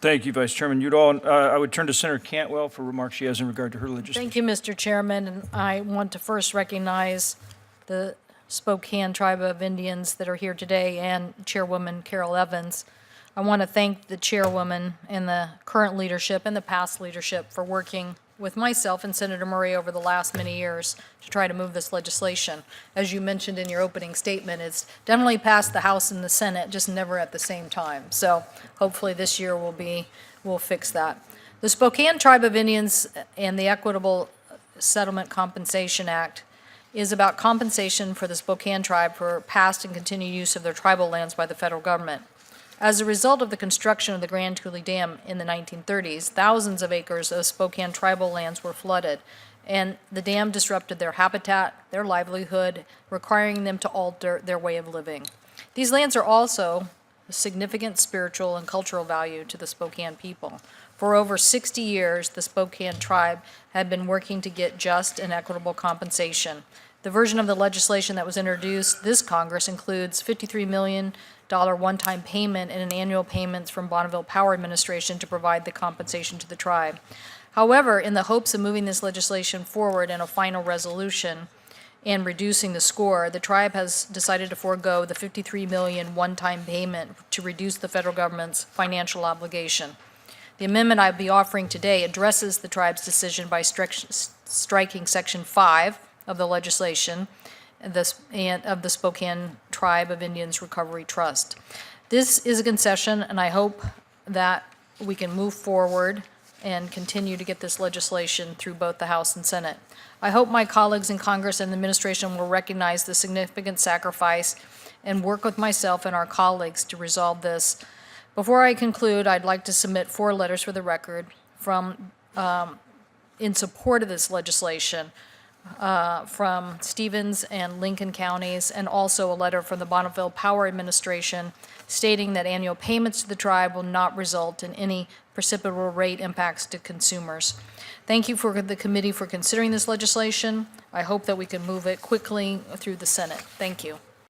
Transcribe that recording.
Thank you, Vice Chairman Udall. I would turn to Senator Cantwell for remarks she has in regard to her legislation. Thank you, Mr. Chairman, and I want to first recognize the Spokane Tribe of Indians that are here today and Chairwoman Carol Evans. I want to thank the Chairwoman and the current leadership and the past leadership for working with myself and Senator Murray over the last many years to try to move this legislation. As you mentioned in your opening statement, it's definitely passed the House and the Senate, just never at the same time. So hopefully this year we'll fix that. The Spokane Tribe of Indians and the Equitable Settlement Compensation Act is about compensation for the Spokane Tribe for past and continued use of their tribal lands by the federal government. As a result of the construction of the Grand Coulee Dam in the 1930s, thousands of acres of Spokane tribal lands were flooded, and the dam disrupted their habitat, their livelihood, requiring them to alter their way of living. These lands are also of significant spiritual and cultural value to the Spokane people. For over 60 years, the Spokane Tribe had been working to get just and equitable compensation. The version of the legislation that was introduced this Congress includes $53 million one-time payment and an annual payments from Bonneville Power Administration to provide the compensation to the tribe. However, in the hopes of moving this legislation forward in a final resolution and reducing the score, the tribe has decided to forego the $53 million one-time payment to reduce the federal government's financial obligation. The amendment I'll be offering today addresses the tribe's decision by striking Section 5 of the legislation of the Spokane Tribe of Indians Recovery Trust. This is a concession, and I hope that we can move forward and continue to get this legislation through both the House and Senate. I hope my colleagues in Congress and the administration will recognize the significant sacrifice and work with myself and our colleagues to resolve this. Before I conclude, I'd like to submit 4 letters for the record from in support of this legislation. From Stevens and Lincoln counties, and also a letter from the Bonneville Power Administration stating that annual payments to the tribe will not result in any precipitable rate impacts to consumers. Thank you for the committee for considering this legislation. I hope that we can move it quickly through the Senate. Thank you.